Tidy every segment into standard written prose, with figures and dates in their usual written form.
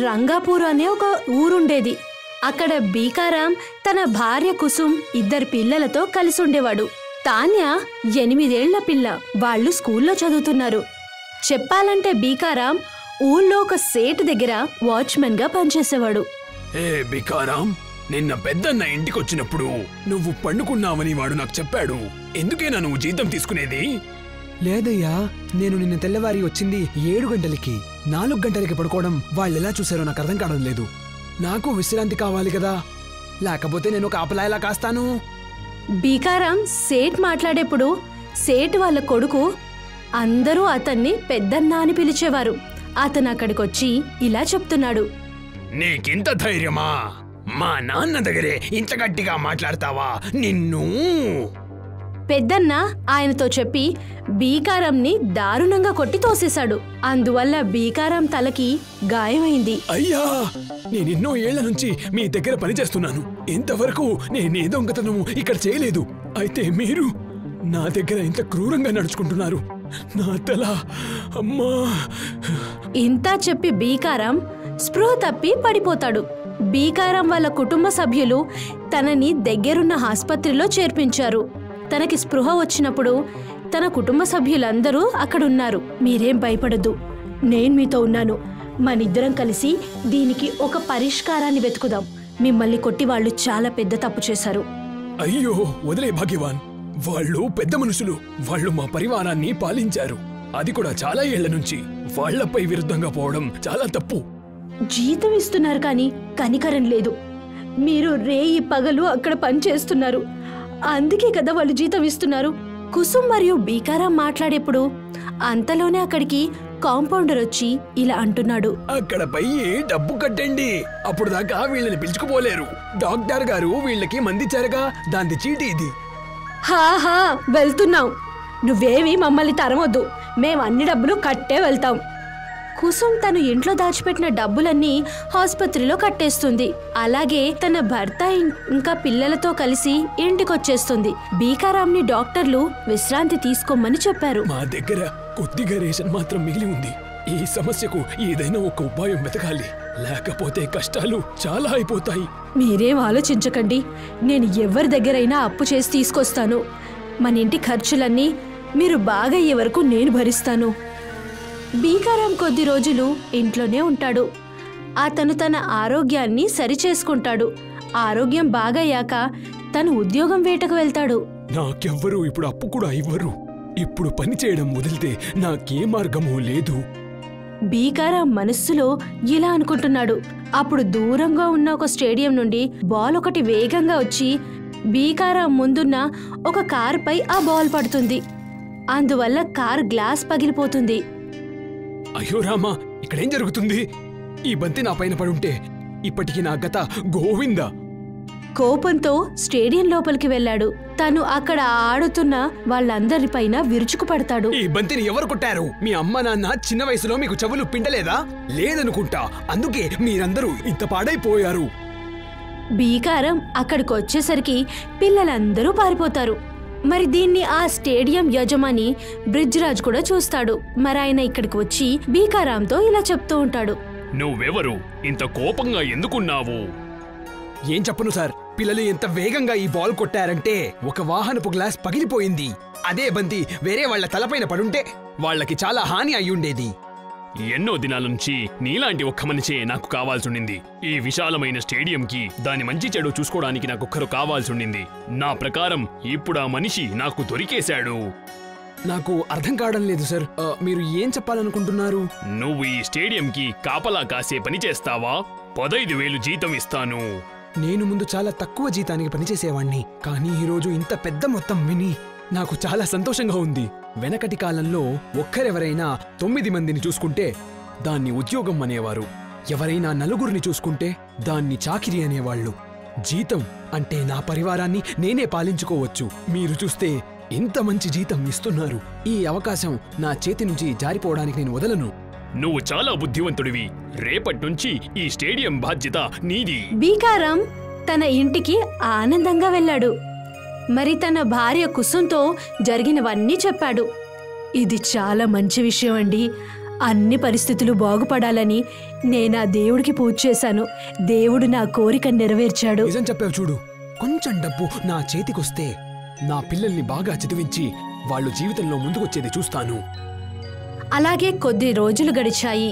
రంగాపూర్ అనే ఒక ఊరుండేది. అక్కడ బీకారాం తన భార్య కుసుమ్ 2 పిల్లలతో కలిసి ఉండేవాడు. తాన్య 8 ఏళ్ల పిల్ల. వాళ్ళు స్కూల్లో చదువుతున్నారు. చెప్పాలంటే బీకారాం ఊళ్ళో ఒక సేటు దగ్గర వాచ్మెన్ గా పనిచేసేవాడు. ఏ బీకారాం, నిన్న పెద్దన్న ఇంటికొచ్చినప్పుడు నువ్వు పండుకున్నావని వాడు నాకు చెప్పాడు. ఎందుకేనా నువ్వు జీతం తీసుకునేది? లేదయ్యా, నేను నిన్న తెల్లవారి వచ్చింది 7 గంటలకి. 4 గంటలకి పడుకోవడం వాళ్ళెలా చూశారో నాకు అర్థం కావడం లేదు. నాకు విశ్రాంతి కావాలి కదా, లేకపోతే నేను కాపలా ఎలా కాస్తాను? బీకారాం సేట్ మాట్లాడేప్పుడు సేట్ వాళ్ళ కొడుకు అందరూ అతన్ని పెద్దన్న అని పిలిచేవారు. అతను అక్కడికొచ్చి ఇలా చెప్తున్నాడు. నీకింత ధైర్యమా? మా నాన్న దగ్గరే ఇంత గట్టిగా మాట్లాడతావా? నిన్ను! పెద్దన్న ఆయనతో చెప్పి బీకారంని దారుణంగా కొట్టి తోసేశాడు. అందువల్ల బీకారం తలకి గాయమైంది. అయ్యా, నేనెన్నో ఏళ్ల నుంచి మీ దగ్గర పనిచేస్తున్నాను. ఇంతవరకు నేనే దొంగతనం ఇక్కడ చేయలేదు. అయితే మీరు నా దగ్గర ఇంత క్రూరంగా నడుచుకుంటున్నారు. నా తల, అమ్మా! ఇంత చెప్పి బీకారం స్పృహ తప్పి పడిపోతాడు. బీకారం వాళ్ళ కుటుంబ సభ్యులు తనని దగ్గరున్న ఆస్పత్రిలో చేర్పించారు. తనకి స్పృహ వచ్చినప్పుడు తన కుటుంబ సభ్యులందరూ అక్కడున్నారు. మీరేం భయపడద్దు, నేను మీతో ఉన్నాను. మనిద్దరం కలిసి దీనికి ఒక పరిష్కారాన్ని వెతుకుదాం. మిమ్మల్ని కొట్టి వాళ్ళు చాలా పెద్ద తప్పు చేశారు. అయ్యో వదిలే భాగ్యవాన్, వాళ్ళు పెద్ద మనుషులు. వాళ్ళు మా పరివారాన్ని పాలించారు. అది కూడా చాలా ఏళ్ల నుంచి. వాళ్లపై విరుద్ధంగా పోవడం చాలా తప్పు. జీతం ఇస్తున్నారు కానీ కనికరం లేదు. మీరు రేయి పగలు అక్కడ పనిచేస్తున్నారు, అందుకే కదా వాళ్ళు జీతం ఇస్తున్నారు. కుసుమ్ మరియు బీకారాం మాట్లాడేప్పుడు అంతలోనే అక్కడికి కాంపౌండర్ వచ్చి ఇలా అంటున్నాడు. అక్కడ పయ్యి డబ్బు కట్టండి, అప్పుడు దాకా వీళ్ళని పిలుచుకుపోలేరు. డాక్టర్ గారు వీళ్ళకి మందిచ్చారుగా, దాని చీటీ ఇది. హాహా, వెళ్తున్నాం. నువ్వేవి మమ్మల్ని తరమొద్దు, మేం అన్ని డబ్బులు కట్టే వెళ్తాం. కుసుమ్ తను ఇంట్లో దాచిపెట్టిన డబ్బులన్నీ ఆసుపత్రిలో కట్టేస్తుంది. అలాగే తన భర్త ఇంకా పిల్లలతో కలిసి ఇంటికొచ్చేస్తుంది. బీకారాంని డాక్టర్లు విశ్రాంతి తీసుకోమని చెప్పారు. మా దగ్గర కొద్దిగా రేషన్ మాత్రం మిగిలి ఉంది. ఈ సమస్యకు ఏదైనా ఒక ఉపాయం వెతకాలి, లేకపోతే కష్టాలు చాలా అయిపోతాయి. మీరేం ఆలోచించకండి, నేను ఎవరి దగ్గరైనా అప్పు చేసి తీసుకొస్తాను. మన ఇంటి ఖర్చులన్నీ మీరు బాగా అయ్యే వరకు నేను భరిస్తాను. బీకారాం కొద్ది రోజులు ఇంట్లోనే ఉంటాడు. అతను తన ఆరోగ్యాన్ని సరిచేసుకుంటాడు. ఆరోగ్యం బాగయ్యాక తను ఉద్యోగం వేటకు వెళ్తాడు. నాకెవ్వరూ ఇప్పుడు అప్పు కూడా ఇవ్వరు. ఇప్పుడు పని చేయడం వదిలితే నాకే మార్గమూ లేదు. బీకారాం మనస్సులో ఇలా అనుకుంటున్నాడు. అప్పుడు దూరంగా ఉన్న ఒక స్టేడియం నుండి బాల్ ఒకటి వేగంగా వచ్చి బీకారాం ముందున్న ఒక కారుపై ఆ బాల్ పడుతుంది. అందువల్ల కార్ గ్లాస్ పగిలిపోతుంది. అయ్యో రామా, ఇక్కడేం జరుగుతుంది? ఈ బంతి నా పైన పడుంటే ఇప్పటికి నా గత గోవిందా. కోపంతో స్టేడియం లోపలికి వెళ్ళాడు. తను అక్కడ ఆడుతున్న వాళ్ళందరిపైన విరుచుకుపడతాడు. ఈ బంతిని ఎవరు కొట్టారు? మీ అమ్మ నాన్న చిన్న వయసులో మీకు చెవులు పిండలేదా? లేదనుకుంటా, అందుకే మీరందరూ ఇంత పాడైపోయారు. బీకారం అక్కడికి వచ్చేసరికి పిల్లలందరూ పారిపోతారు. మరి దీన్ని ఆ స్టేడియం యజమాని బ్రిడ్జ్ రాజ్ కూడా చూస్తాడు. మరి ఆయన ఇక్కడికి వచ్చి బీకారాంతో ఇలా చెప్తూ ఉంటాడు. నువ్వెవరు? ఇంత కోపంగా ఎందుకున్నావు? ఏం చెప్పను సార్, పిల్లలు ఎంత వేగంగా ఈ బాల్ కొట్టారంటే ఒక వాహనపు గ్లాస్ పగిలిపోయింది. అదే బంతి వేరే వాళ్ల తలపైన పడుంటే వాళ్లకి చాలా హాని అయ్యుండేది. ఎన్నో దినాల నుంచి నీలాంటి ఒక్క మనిషే నాకు కావాల్సుండింది. ఈ విశాలమైన స్టేడియంకి దాని మంచి చెడు చూసుకోవడానికి నాకొక్కరు కావాల్సుండింది. నా ప్రకారం ఇప్పుడు ఆ మనిషి నాకు దొరికేశాడు. నాకు అర్థం కావడం లేదు సార్, మీరు ఏం చెప్పాలనుకుంటున్నారు? నువ్వు ఈ స్టేడియంకి కాపలా కాసే పని చేస్తావా? 15,000 జీతం ఇస్తాను. నేను ముందు చాలా తక్కువ జీతానికి పనిచేసేవాణ్ణి, కానీ ఈరోజు ఇంత పెద్ద మొత్తం విని నాకు చాలా సంతోషంగా ఉంది. వెనకటి కాలంలో ఒక్కరెవరైనా 9 మందిని చూసుకుంటే దాన్ని ఉద్యోగం అనేవారు. ఎవరైనా 4గురిని చూసుకుంటే దాన్ని చాకిరీ అనేవాళ్లు. జీతం అంటే నా పరివారాన్ని నేనే పాలించుకోవచ్చు. మీరు చూస్తే ఇంత మంచి జీతం ఇస్తున్నారు. ఈ అవకాశం నా చేతి నుంచి జారిపోవడానికి నేను వదలను. నువ్వు చాలా బుద్ధివంతుడివి. రేపట్నుంచి ఈ స్టేడియం బాధ్యత నీది. బీకారాం తన ఇంటికి ఆనందంగా వెళ్ళాడు. మరి తన భార్య కుసుమ్తో జరిగినవన్నీ చెప్పాడు. ఇది చాలా మంచి విషయం అండి. అన్ని పరిస్థితులు బాగుపడాలని నేను ఆ దేవుడికి పూజ చేశాను. దేవుడు నా కోరిక నెరవేర్చాడు. నిజం చెప్పావు చూడు. కొంచెం డబ్బు నా చేతికొస్తే నా పిల్లల్ని బాగా చదివించి వాళ్ళు జీవితంలో ముందుకొచ్చేది చూస్తాను. అలాగే కొద్ది రోజులు గడిచాయి.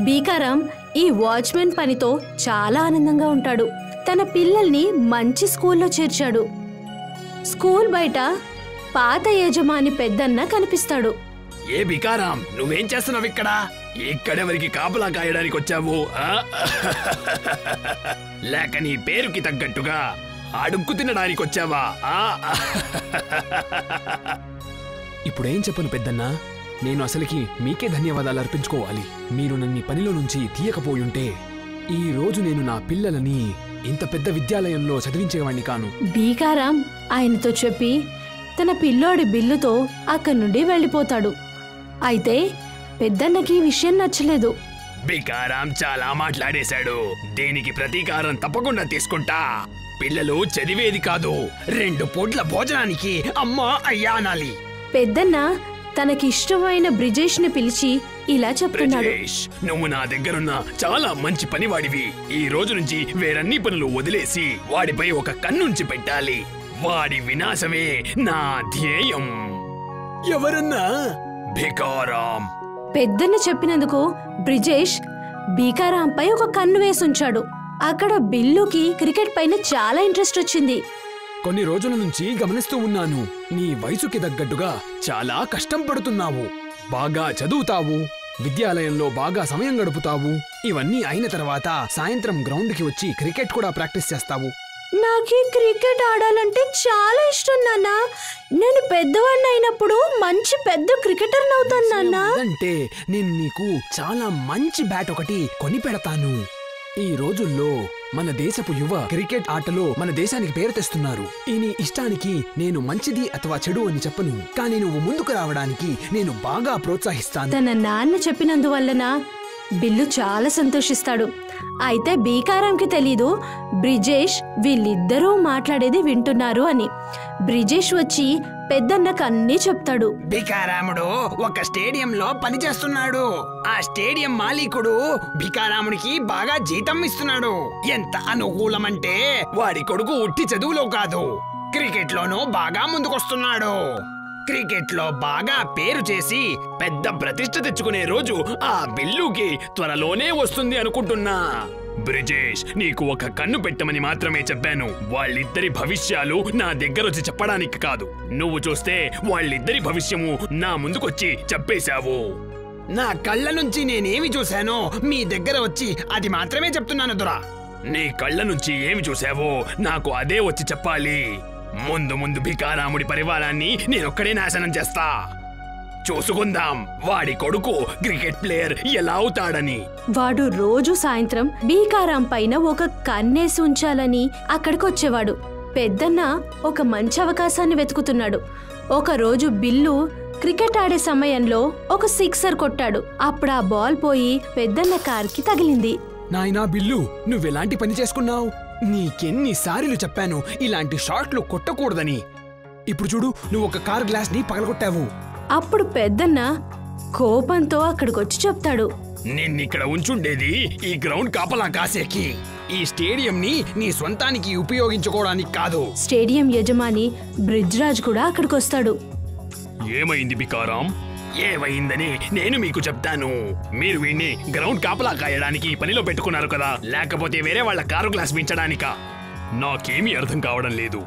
బీకారాం ఈ వాచ్మెన్ పనితో చాలా ఆనందంగా ఉంటాడు. తన పిల్లల్ని మంచి స్కూల్లో చేర్చాడు. స్కూల్ బయట పాత యజమాని పెద్దన్న కనిపిస్తాడు. ఏ బికారాం, నువ్వేం చేస్తున్నావు ఇక్కడ? ఇక్కడెవరికి కాపలా కాయడానికి వచ్చావు? లేక నీ పేరుకి తగ్గట్టుగా అడుక్కు తినడానికి వచ్చావా? ఇప్పుడేం చెప్పను పెద్దన్నా, నేను అసలుకి మీకే ధన్యవాదాలు అర్పించుకోవాలి. మీరు నన్ను పనిలో నుంచి తీయకపోయుంటే ఈ రోజు నేను నా పిల్లలని ఇంత పెద్ద విద్యాలయంలో చదివించేవాణ్ణి కాను. బీకారాం ఆయనతో చెప్పి తన పిల్లోడి బిల్లుతో అక్కడి నుండి వెళ్ళిపోతాడు. అయితే పెద్దన్నకి ఈ విషయం నచ్చలేదు. బికారాం చాలా మాట్లాడేశాడు. దీనికి ప్రతీకారం తప్పకుండా తీసుకుంటా. పిల్లలు చదివేది కాదు, 2 పూట్ల భోజనానికి అమ్మా అయ్యా అనాలి. పెద్దన్న తనకిష్టమైన బ్రిజేష్ ని పిలిచి ఇలా చెప్తున్నాడు. బ్రిజేష్, నువ్వు నా దగ్గరున్న చాలా మంచి పనివాడివి. ఈ రోజు నుంచి వేరన్ని పనులు వదిలేసి వాడిపై ఒక కన్నుంచి పెట్టాలి. వాడి వినాశమే నా ధ్యేయం. ఎవరన్నా? బికారాం. పెద్దన్న చెప్పినందుకు బ్రిజేష్ బీకారాంపై ఒక కన్ను వేసుంచాడు. అక్కడ బిల్లుకి క్రికెట్ పైన చాలా ఇంట్రెస్ట్ వచ్చింది. కొన్ని రోజుల నుంచి గమనిస్తూ ఉన్నాను. నీ వయసుకి తగ్గట్టుగా చాలా కష్టం పడుతున్నావు. బాగా చదువుతావు, విద్యాలయంలో బాగా సమయం గడుపుతావు. ఇవన్నీ అయిన తర్వాత సాయంత్రం గ్రౌండ్కి వచ్చి క్రికెట్ కూడా ప్రాక్టీస్ చేస్తావు. నాకు క్రికెట్ ఆడాలంటే చాలా ఇష్టం నాన్న. నేను పెద్దవాడిని అయినప్పుడు మంచి పెద్ద క్రికెటర్ అవుతాను నాన్న. అంటే నేను నీకు చాలా మంచి బ్యాట్ ఒకటి కొని పెడతాను. ఈ రోజుల్లో మన దేశపు యువ క్రికెట్ ఆటలో మన దేశానికి పేరు తెస్తున్నారు. ఈ నీ ఇష్టానికి నేను మంచిది అథవా చెడు అని చెప్పను, కానీ నువ్వు ముందుకు రావడానికి నేను బాగా ప్రోత్సహిస్తాను. తన నాన్న చెప్పినందువల్లన బిల్లు చాలా సంతోషిస్తాడు. అయితే బీకారాంకి తెలీదు బ్రిజేష్ వీళ్ళిద్దరూ మాట్లాడేది వింటున్నారు అని. బ్రిజేష్ వచ్చి పెద్దన్నకు అన్నీ చెప్తాడు. బికారాముడు ఒక స్టేడియంలో పనిచేస్తున్నాడు. ఆ స్టేడియం మాలీకుడు బికారాముడికి బాగా జీతం ఇస్తున్నాడు. ఎంత అనుకూలమంటే వాడి కొడుకు ఉట్టి చదువులో కాదు, క్రికెట్ లోనూ బాగా ముందుకొస్తున్నాడు. క్రికెట్ లో బాగా పేరు చేసి పెద్ద ప్రతిష్ఠ తెచ్చుకునే రోజు ఆ బిల్లుకి త్వరలోనే వస్తుంది అనుకుంటున్నా. బ్రిజేష్, నీకు ఒక కన్ను పెట్టమని మాత్రమే చెప్పాను. వాళ్ళిద్దరి భవిష్యాలు నా దగ్గరొచ్చి చెప్పడానికి కాదు. నువ్వు చూస్తే వాళ్ళిద్దరి భవిష్యము నా ముందుకొచ్చి చెప్పేశావు. నా కళ్ళ నుంచి నేనేమి చూశానో మీ దగ్గర వచ్చి అది మాత్రమే చెప్తున్నాను దొరా. నీ కళ్ళ నుంచి ఏమి చూసావో నాకు అదే వచ్చి చెప్పాలి. ముందు ముందు బికారాముడి పరివారాన్ని నేనొక్కడే నాశనం చేస్తా. చూసుకుందాం వాడి కొడుకు క్రికెట్ ప్లేయర్ ఎలా అవుతాడని. వాడు రోజు సాయంత్రం బీకారాం పైన ఒక కన్నేసి ఉంచాలని అక్కడికొచ్చేవాడు. పెద్దన్న ఒక మంచి అవకాశాన్ని వెతుకుతున్నాడు. ఒకరోజు బిల్లు క్రికెట్ ఆడే సమయంలో ఒక సిక్సర్ కొట్టాడు. అప్పుడు ఆ బాల్ పోయి పెద్దన్న కార్కి తగిలింది. నాయనా బిల్లు, నువ్వెలాంటి పని చేసుకున్నావు? నీకెన్నిసార్లు చెప్పాను ఇలాంటి షాట్లు కొట్టకూడదని. ఇప్పుడు చూడు, నువ్వు ఒక కార్ గ్లాస్ ని పగలగొట్టావు. అప్పుడు పెద్దన్న కోపంతో అక్కడికొచ్చి చెప్తాడు. నిన్నిక్కడ ఉంచుండేది ఈ గ్రౌండ్ కాపలా కాసేకి. ఈ స్టేడియం ని నీ సొంతానికి ఉపయోగించుకోవడానికి కాదు. స్టేడియం యజమాని బ్రిజ్రాజ్ కూడా అక్కడికొస్తాడు. ఏమైంది బికారాం? ఏమైందని నేను మీకు చెప్తాను. మీరు వీణ్ణి గ్రౌండ్ కాపలా కాయడానికి పనిలో పెట్టుకున్నారు కదా, లేకపోతే వేరే వాళ్ళ కారు గ్లాస్ మించడానికా? నాకేమీ అర్థం కావడం లేదు.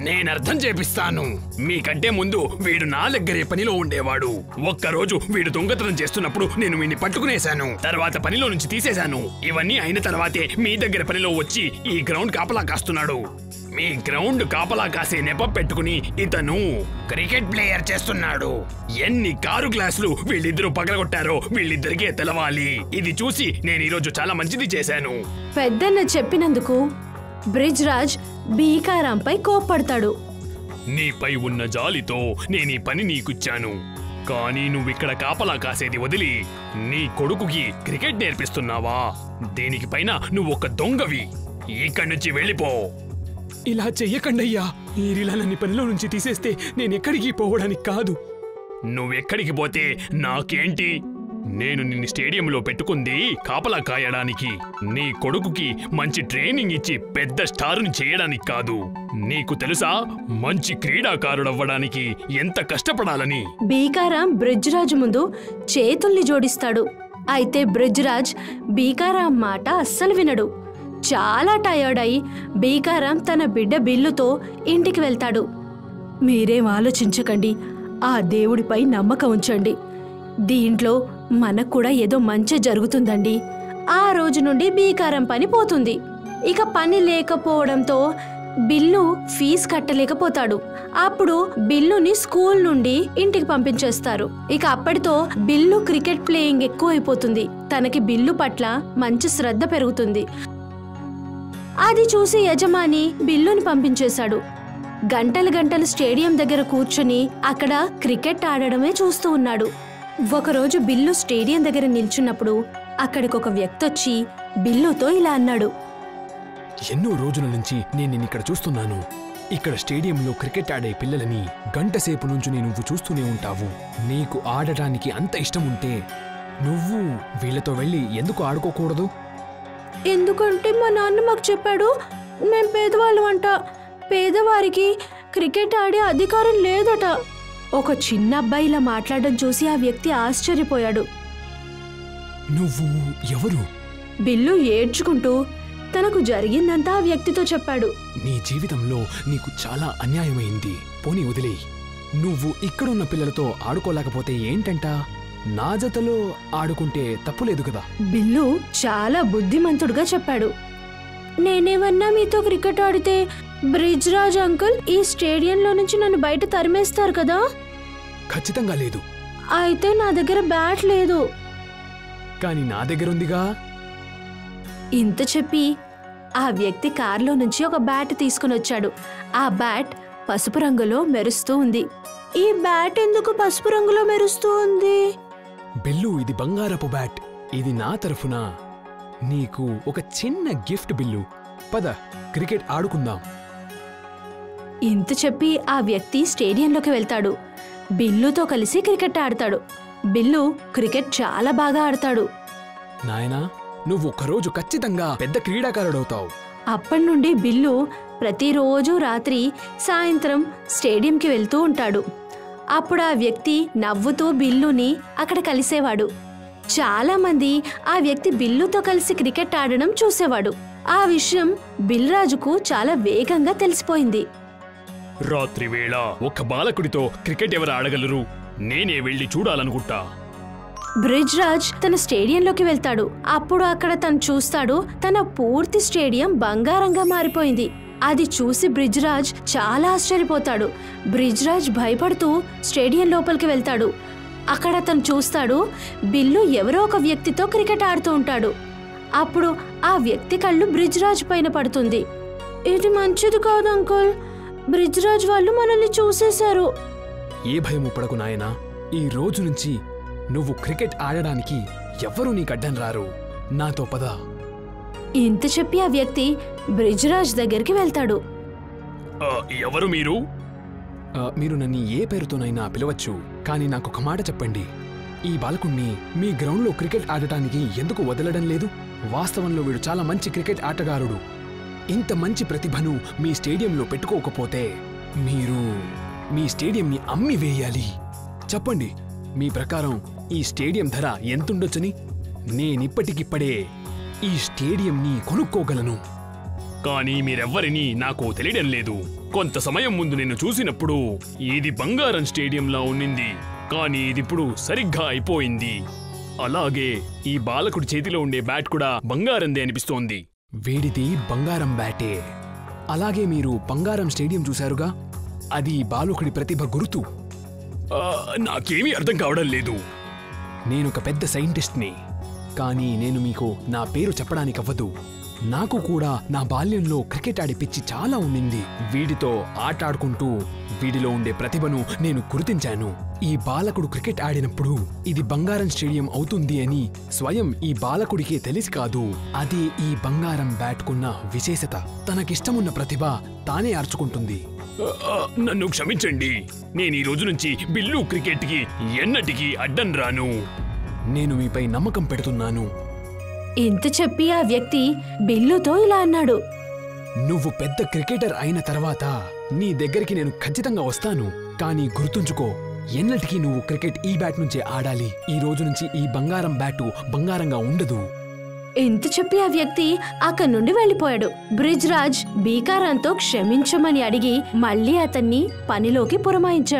నేనర్థం చేపిస్తాను. మీకంటే ముందు వీడు నా దగ్గరే పనిలో ఉండేవాడు. ఒక్కరోజు వీడు దొంగతనం చేస్తున్నప్పుడు నేను వీడిని పట్టుకునేశాను. తర్వాత పనిలో నుంచి తీసేశాను. ఇవన్నీ అయిన తర్వాతే మీ దగ్గర పనిలో వచ్చి ఈ గ్రౌండ్ కాపలా కాస్తున్నాడు. మీ గ్రౌండ్ కాపలా కాసే నెపం పెట్టుకుని ఇతను క్రికెట్ ప్లేయర్ చేస్తున్నాడు. ఎన్ని కారు గ్లాసులు వీళ్ళిద్దరూ పగలగొట్టారో వీళ్ళిద్దరికే తెలవాలి. ఇది చూసి నేను ఈరోజు చాలా మంచిది చేశాను. పెద్దన్న చెప్పినందుకు బ్రిజ్రాజ్ బీకారాంపై కోప్పడతాడు. నీపై ఉన్న జాలితో నేనీ పని నీకిచ్చాను. కానీ నువ్విక్కడ కాపలా కాసేది వదిలి నీ కొడుకుకి క్రికెట్ నేర్పిస్తున్నావా? దీనికి పైన నువ్వొక దొంగవి. ఇక్కడి నుంచి వెళ్ళిపో. ఇలా చెయ్యకండయ్యా. మీరిలా నన్ను పనిలో నుంచి తీసేస్తే నేనెక్కడికి పోవడానికి కాదు. నువ్వెక్కడికి పోతే నాకేంటి? నేను నిన్ను స్టేడియంలో పెట్టుకుంది కాపలా కాయడానికి, నీ కొడుకుకి మంచి ట్రైనింగ్ ఇచ్చి పెద్ద స్టారుని చేయడానికి కాదు. నీకు తెలుసా మంచి క్రీడాకారుడవ్వడానికి ఎంత కష్టపడాలని? బీకారాం బ్రిడ్జ్రాజు ముందు చేతుల్ని జోడిస్తాడు. అయితే బ్రిడ్జ్రాజ్ బీకారాం మాట అస్సలు వినడు. చాలా టయర్డ్ అయి బీకారాం తన బిడ్డ బిల్లుతో ఇంటికి వెళ్తాడు. మీరేం ఆలోచించకండి, ఆ దేవుడిపై నమ్మకం ఉంచండి. దీంట్లో మనకు కూడా ఏదో మంచి జరుగుతుందండి. ఆ రోజు నుండి బీకారం పని పోతుంది. ఇక పని లేకపోవడంతో బిల్లు ఫీజు కట్టలేకపోతాడు. అప్పుడు బిల్లుని స్కూల్ నుండి ఇంటికి పంపించేస్తారు. ఇక అప్పటితో బిల్లు క్రికెట్ ప్లేయింగ్ ఎక్కువైపోతుంది. తనకి బిల్లు పట్ల మంచి శ్రద్ధ పెరుగుతుంది. అది చూసి యజమాని బిల్లుని పంపించేశాడు. గంటలు గంటలు స్టేడియం దగ్గర కూర్చుని అక్కడ క్రికెట్ ఆడడమే చూస్తూ ఉన్నాడు. ఒకరోజు బిల్లు స్టేడియం దగ్గర నిల్చున్నప్పుడు అక్కడికొక వ్యక్తి వచ్చి బిల్లుతో ఇలా అన్నాడు. ఎన్నో రోజుల నుంచి నేను నిన్నిక్కడ చూస్తున్నాను. ఇక్కడ స్టేడియంలో క్రికెట్ ఆడే పిల్లలని గంటసేపు నుంచి నువ్వు చూస్తూనే ఉంటావు. నీకు ఆడటానికి అంత ఇష్టం ఉంటే నువ్వు వీళ్లతో వెళ్ళి ఎందుకు ఆడుకోకూడదు? ఎందుకంటే మా నాన్న మాకు చెప్పాడు, మేము పేదవాళ్ళం అంట. పేదవారికి క్రికెట్ ఆడే అధికారం లేదట. ఒక చిన్న అబ్బాయి ఇలా మాట్లాడడం చూసి ఆ వ్యక్తి ఆశ్చర్యపోయాడు. నువ్వు ఎవరు? బిల్లు ఏడ్చుకుంటూ తనకు జరిగిందంతా ఆ వ్యక్తితో చెప్పాడు. నీ జీవితంలో నీకు చాలా అన్యాయమైంది. పోనీ వదిలేయ్. నువ్వు ఇక్కడున్న పిల్లలతో ఆడుకోలేకపోతే ఏంటంట? నా జతలో ఆడుకుంటే తప్పులేదు కదా. బిల్లు చాలా బుద్ధిమంతుడుగా చెప్పాడు. నేనేమన్నా మీతో క్రికెట్ ఆడితే బ్రిడ్జ్రాజ్ అంకుల్ ఈ స్టేడియంలో నుంచి నన్ను బయట తరిమేస్తారు కదా? ఖచ్చితంగా లేదు. అయితే నా దగ్గర బ్యాట్ లేదు. కానీ నా దగ్గరుందిగా. ఇంత చెప్పి ఆ వ్యక్తి కారులో నుంచి ఒక బ్యాట్ తీసుకుని వచ్చాడు. ఆ బ్యాట్ పసుపు రంగులో మెరుస్తూ ఉంది. ఈ బ్యాట్ ఎందుకు పసుపు రంగులో మెరుస్తూ ఉంది? బిల్లు, ఇది బంగారపు బ్యాట్. ఇది నా తరఫున నీకు ఒక చిన్న గిఫ్ట్. బిల్లు, పద క్రికెట్ ఆడుకుందాం. ఇంత చెప్పి ఆ వ్యక్తి స్టేడియంలోకి వెళ్తాడు. బిల్లుతో కలిసి క్రికెట్ ఆడతాడు. బిల్లు క్రికెట్ చాలా బాగా ఆడతాడు. నాయనా, నువ్వు ఒక్కరోజు ఖచ్చితంగా పెద్ద క్రీడాకారుడవుతావు. అప్పటినుండి బిల్లు ప్రతిరోజు రాత్రి సాయంత్రం స్టేడియంకి వెళ్తూ ఉంటాడు. అప్పుడు ఆ వ్యక్తి నవ్వుతూ బిల్లుని అక్కడ కలిసేవాడు. చాలా మంది ఆ వ్యక్తి బిల్లుతో కలిసి క్రికెట్ ఆడడం చూసేవాడు. ఆ విషయం బిల్రాజుకు చాలా వేగంగా తెలిసిపోయింది. రాత్రి వేళ ఒక బాలకుడితో క్రికెట్ ఎవరు ఆడగలరు? నేనే వెళ్ళి చూడాలనుకుంటా. బ్రిడ్జ్రాజ్ తన స్టేడియంలోకి వెళ్తాడు. అప్పుడు అక్కడ తను చూస్తాడు, తన పూర్తి స్టేడియం బంగారంగా మారిపోయింది. అది చూసి బ్రిడ్జ్రాజ్ చాలా ఆశ్చర్యపోతాడు. బ్రిడ్జ్రాజ్ భయపడుతూ స్టేడియం లోపలికి వెళ్తాడు. అక్కడ తను చూస్తాడు, బిల్లు ఎవరో ఒక వ్యక్తితో క్రికెట్ ఆడుతూ ఉంటాడు. అప్పుడు ఆ వ్యక్తి కళ్ళు బ్రిడ్జ్రాజ్ పైన పడుతుంది. ఇది మంచిది కాదు అంకుల్, బ్రిడ్జ్రాజ్ వాళ్ళు మనల్ని చూసేశారు. ఏ భయము పడకు నాయనా. ఈ రోజు నుంచి నువ్వు క్రికెట్ ఆడడానికి ఎవ్వరూ నీకడ్డం రారు. నాతో పద. ఇంత చెప్పి ఆ వ్యక్తి బ్రిడ్జ్రాజ్ దగ్గరికి వెళ్తాడు. ఎవరు మీరు? మీరు నన్ను ఏ పేరుతోనైనా పిలవచ్చు, కానీ నాకు ఒక మాట చెప్పండి. ఈ బాలకుణ్ణి మీ గ్రౌండ్లో క్రికెట్ ఆడటానికి ఎందుకు వదలడం లేదు? వాస్తవంలో వీడు చాలా మంచి క్రికెట్ ఆటగారుడు. ఇంత మంచి ప్రతిభను మీ స్టేడియంలో పెట్టుకోకపోతే మీరు మీ స్టేడియంని అమ్మి వేయాలి. చెప్పండి, మీ ప్రకారం ఈ స్టేడియం ధర ఎంతుండొచ్చని? నేనిప్పటికిప్పుడే ఈ స్టేడియంని కొనుక్కోగలను. కానీ మీరెవ్వరిని నాకు తెలియడం లేదు. కొంత సమయం ముందు నిన్ను చూసినప్పుడు ఇది బంగారం స్టేడియంలా ఉన్నింది, కానీ ఇదిప్పుడు సరిగ్గా అయిపోయింది. అలాగే ఈ బాలకుడి చేతిలో ఉండే బ్యాట్ కూడా బంగారందే అనిపిస్తోంది. వీడిది బంగారం బ్యాటే. అలాగే మీరు బంగారం స్టేడియం చూశారుగా, అది బాలకుడి ప్రతిభ గుర్తు. నాకేమీ అర్థం కావడం లేదు. నేనొక పెద్ద సైంటిస్ట్ని, కానీ నేను మీకు నా పేరు చెప్పడానికవ్వదు. నాకు కూడా నా బాల్యంలో క్రికెట్ ఆడే పిచ్చి చాలా ఉండింది. వీడితో ఆటాడుకుంటూ వీడిలో ఉండే ప్రతిభను నేను గుర్తించాను. ఈ బాలకుడు క్రికెట్ ఆడినప్పుడు ఇది బంగారం స్టేడియం అవుతుంది అని స్వయం ఈ బాలకుడికే తెలిసి కాదు. అదే ఈ బంగారం బ్యాట్కున్న విశేషత. తనకిష్టమున్న ప్రతిభ తానే ఆర్చుకుంటుంది. నన్ను క్షమించండి. నేను ఈ రోజు నుంచి బిల్లు క్రికెట్కి ఎన్నటికీ అడ్డం రాను. నేను మీపై నమ్మకం పెడుతున్నాను. ఇంత చెప్పి ఆ వ్యక్తి బిల్లుతో ఇలా అన్నాడు. నువ్వు పెద్ద క్రికెటర్ అయిన తర్వాత నీ దగ్గరికి నేను ఖచ్చితంగా వస్తాను. కానీ గుర్తుంచుకో, ఎన్నటికీ నువ్వు క్రికెట్ ఈ బ్యాట్ నుంచే ఆడాలి. ఈ రోజు నుంచి ఈ బంగారం బ్యాటు బంగారంగా ఉండదు. ఇంత చెప్పి ఆ వ్యక్తి అక్కడి నుండి వెళ్లిపోయాడు. బ్రిజ్ రాజ్ బీకారాంతో క్షమించమని అడిగి మళ్ళీ అతన్ని పనిలోకి పురమాయించాడు.